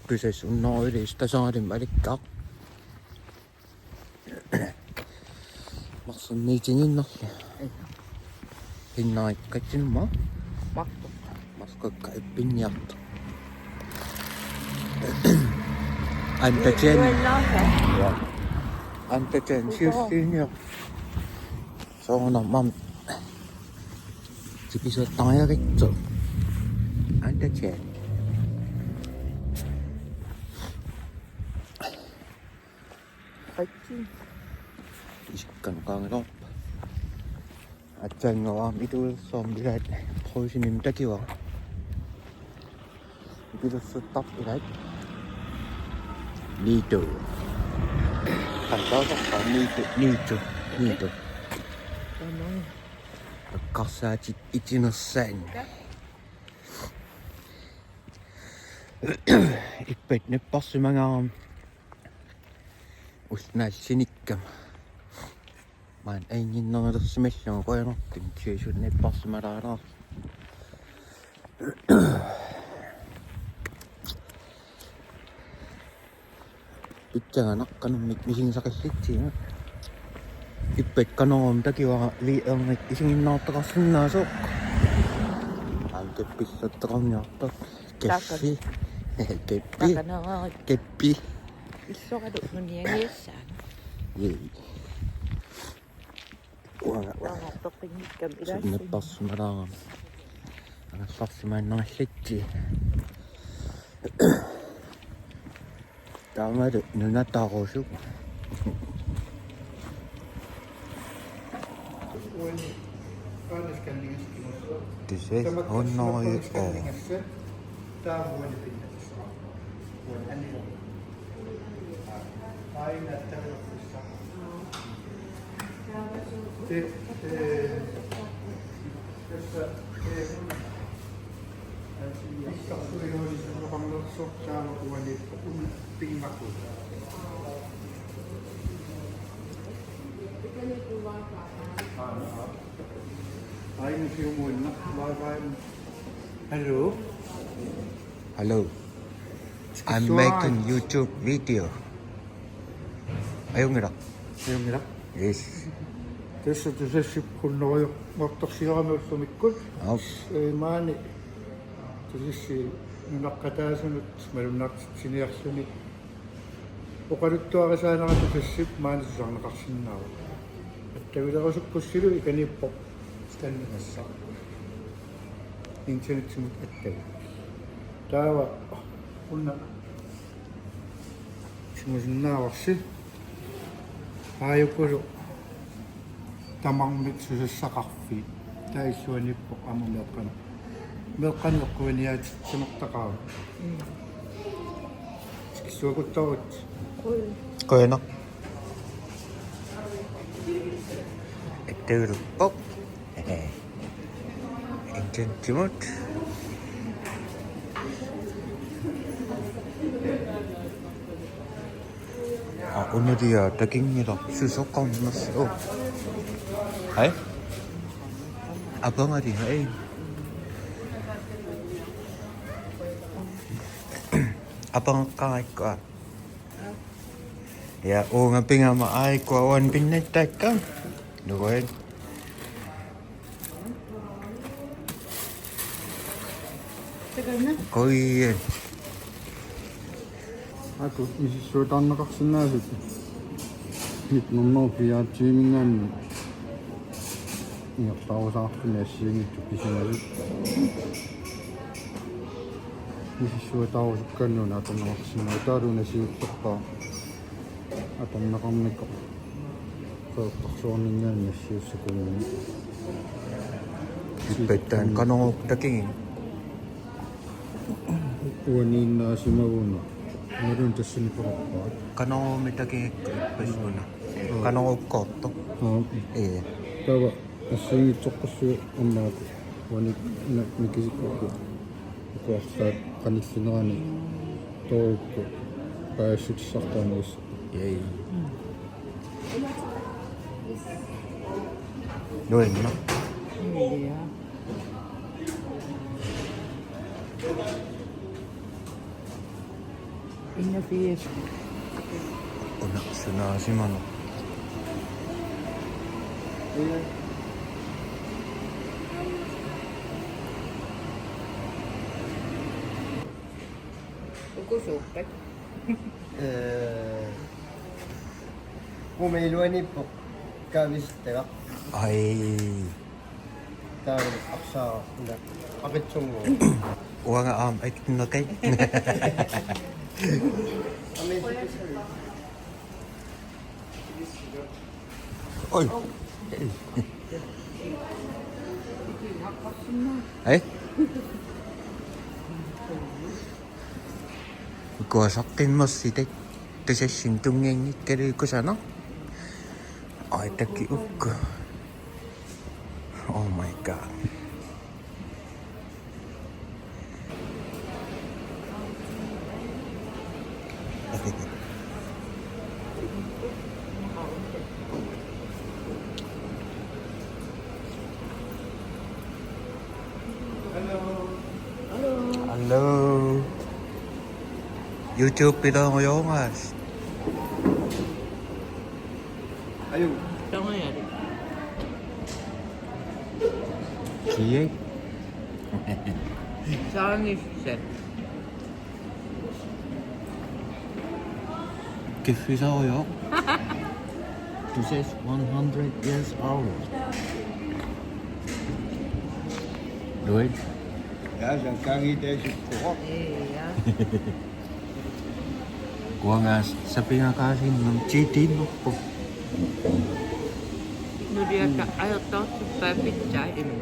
Tusass on nooit Taseralimmi. Maks on niet in nog. In night katje maar. Maks kan ik pinjat. Antachen. Ja. Antachen sih. So na mam. Chỉ biết tay cái chỗ. Antachen. Cần con đó. Chân nó biết tôi xong đi lại thôi xin em chắc kêu biết tôi stop đi lại đi từ thành đó chắc phải đi từ cosa ci innocente ik weet niet pas in mijn arm usna sinikam man en nhìn nó rất smashing quá nó tình chơi chút này pas mà đó ít chẳng nó cần mình sinh ra cái shit gì nữa ít bệt cái nó ta kêu vì ông này sinh nó ta có sinh nó số anh cái bịch nó ta có nhỏ ta cái gì cái pi Iso ka doon niya yesan. gì Wala to pinig ka bilas. Sudne pas mà đó anh pas mà nó shit gì tao mới được nếu nó to rồi chút Tusass on nooit Hello. Hello, I'm making YouTube video. Ayun nga. Yes. Tässä Tusass-ip kun noi mortorsiaramuussumikku. Maani Tusass nunaqqataasunut malunnartinneqartoq. Oqaluttuarisaanara Tusass-ip maani susarneqarsinnaaru. Attavilerusukkussilu ikaniippo stanniqassa. Internetsimut attavi. Taava unna simusinnaavarsi aayukulu tamarmik susassaqarfi taissuanippo amumeqqana meqqanneqquaniaat simertaqaaru suakuttaruut Koena. Ettevilu pop. Internetsimut. 오늘이야 대갱이다 수석강 났어. 아이? 아방아리 해. Abang kai ko. Ya, o nga pinga maay ko awan pinagtag ka. Doon. Tagal na. Koy. Aku isi suutanneqarsinnaasut. Mit nunnorpiaat tiimingaanni. Iortausaarfini assiingittu pisinasut. Isi suutaarusukkannuuna atanneqarsinnaa taaluuna siuttorpaa. Atanneqarnikko. Qoortarsuorningaanni assiussakunguni. Ipettaan kanong taking. Uaniinnaasimaguunna. Marun tassini porppaa. Kanong mitaking ipesuna. Kanong ukkootto. Ee. Tawa assiingitsoqqassu ammaaqu. Wani nikisikku. Kuarsaat qanillinerani toorukku paassutsartaanuus. Yei. Noin no. Iya. Inga fies. Una sunashima no. Tusass-ip. もうメールは日本がビステが Ay, dahil aksa na pakitsong mo. uwa nga ay tinakay. Oy. Ay. Của sắp tên một gì đấy. Tôi sẽ xin tung nghe cái đây có sao nó. Ôi ta kiểu cơ. Oh my god. Hello. YouTube ito ngayon mas. Ayun. Ito nga yan. Kiye. Saan is siya? Kifisayo. Tusass 100 years old. Rồi. Ya, ang kangita ko. Yeah. Kuha nga sa pinakasin ng chitin mo po. Nu dia ka ayaw to pipichay mo.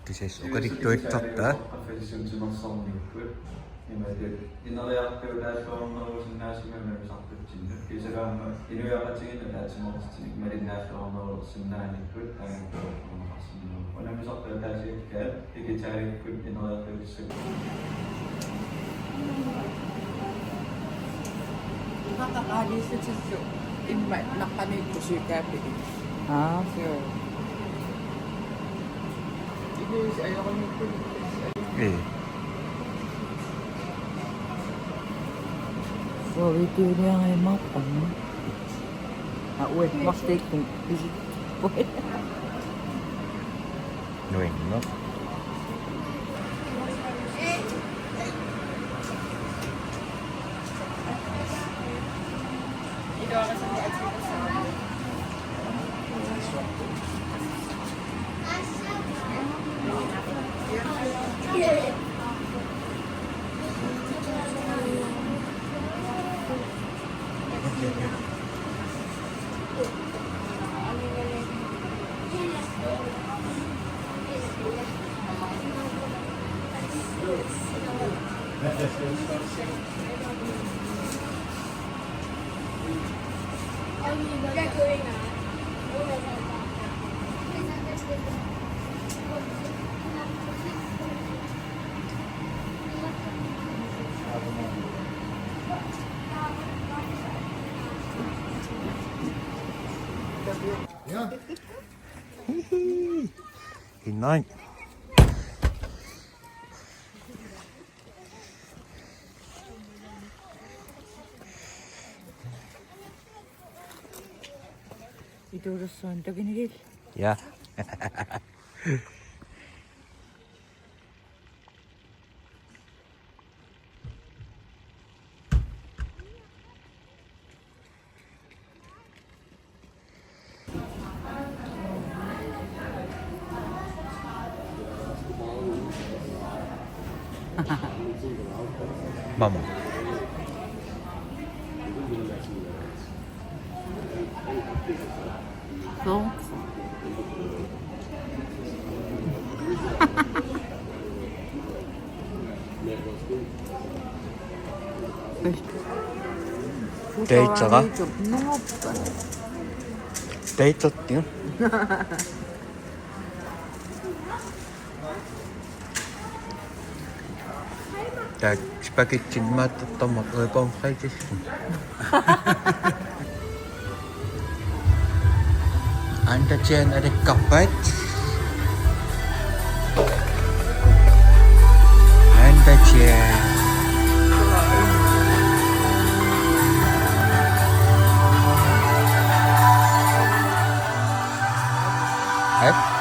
Tusass o kadikto totta. Nakakalisit sa siyo. Nakanit ko siya kapi. Ah, sure. Guys, ayoko nito. Eh. So, ito niya ngay mapang. Wait, mistake kung visit. Wait. Rồi nó. Hinay. Ito restaurant to ginigil. Yeah. Mama. So, 데이트가? 너무 데이트 띠요? 자, 스파게티 맛도 막 앨범 사이즈스. Anda dyan ada kapat. Anda dyan. At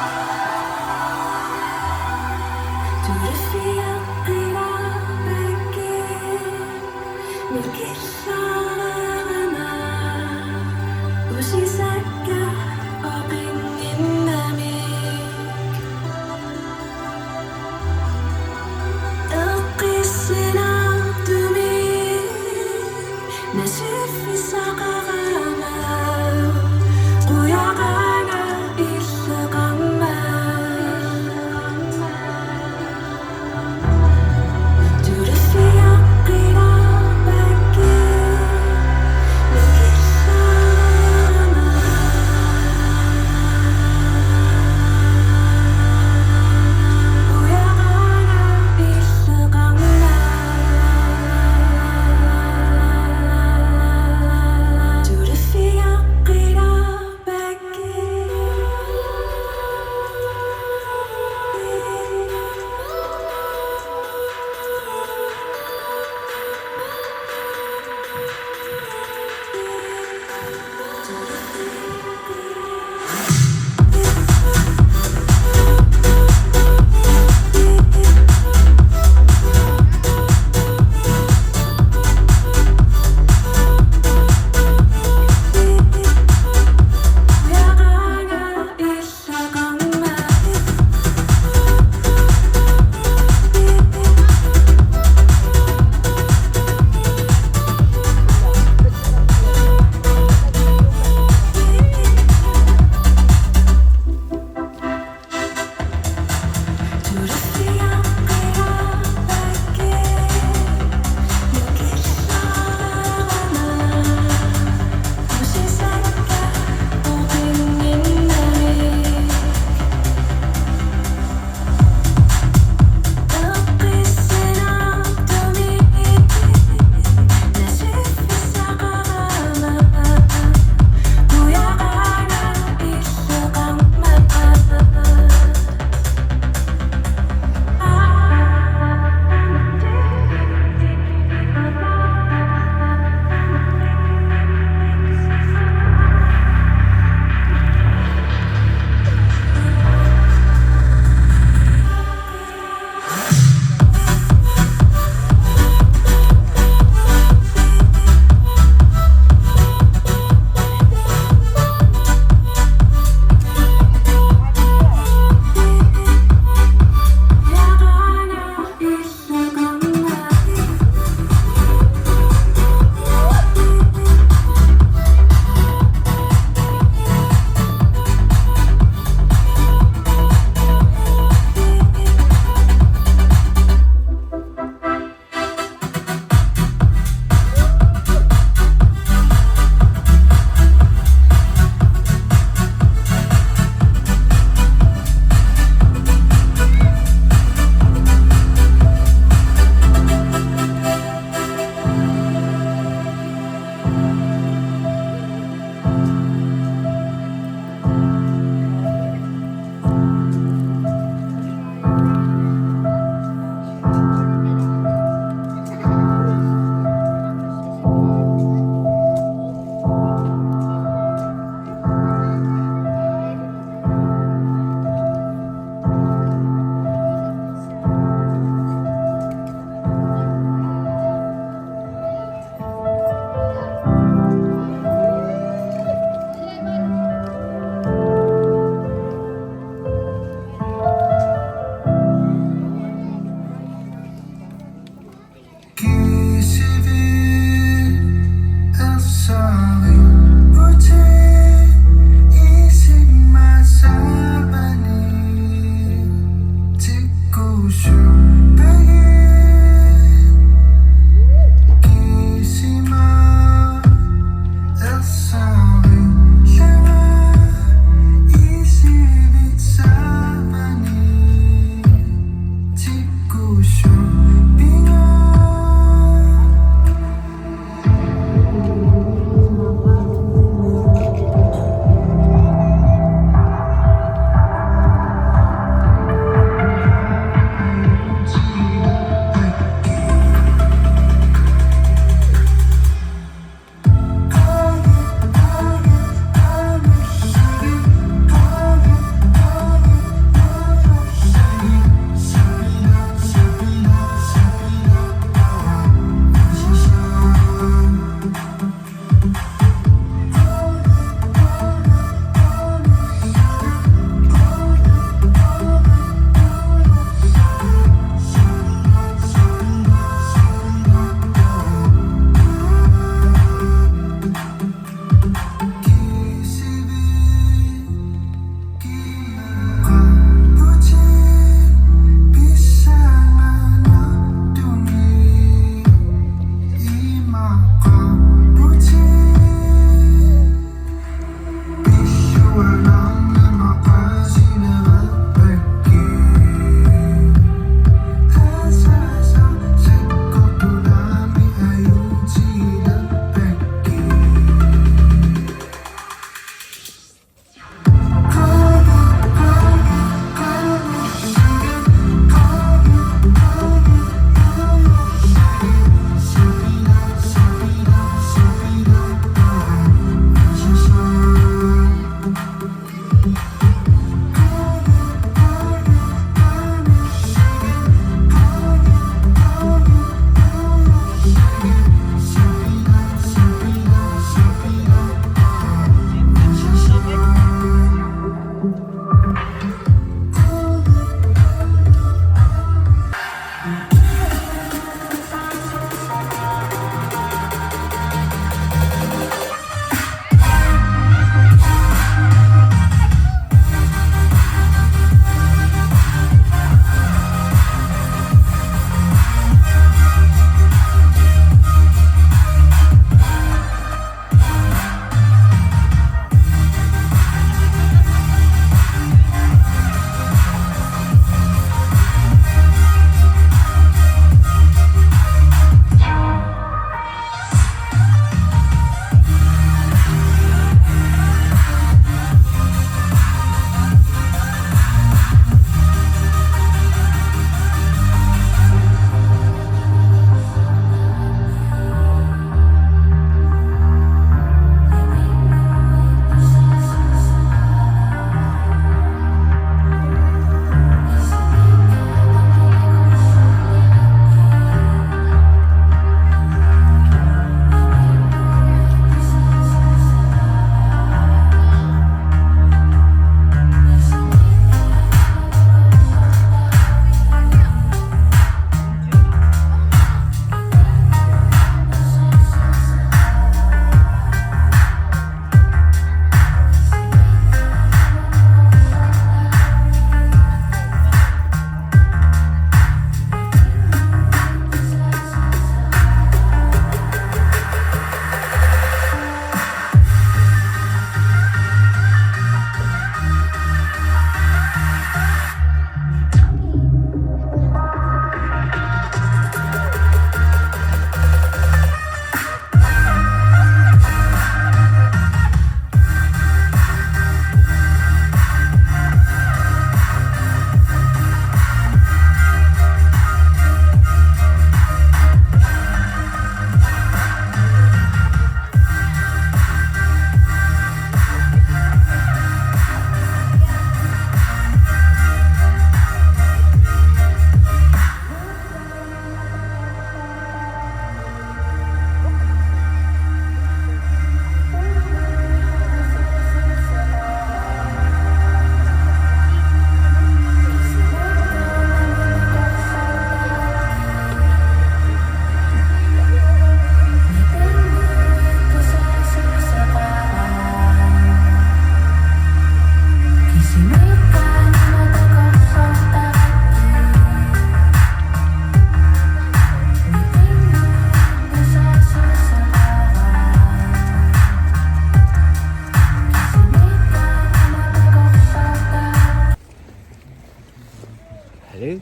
Hello.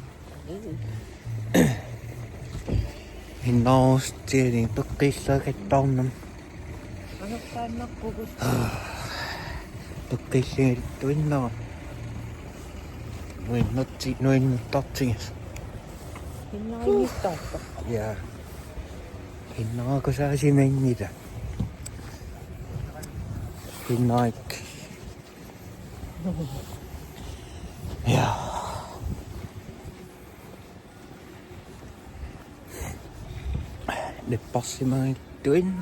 Hinnaustien tukkissakettaunnan. Anokkaan nakkukus. Tukkissakettaunnan. Noin tatsingas. Hinna ei mitään. Ja. Hinnaako saisi mennitä? Hinnaikki. Ja. Det passer meg ikke inn.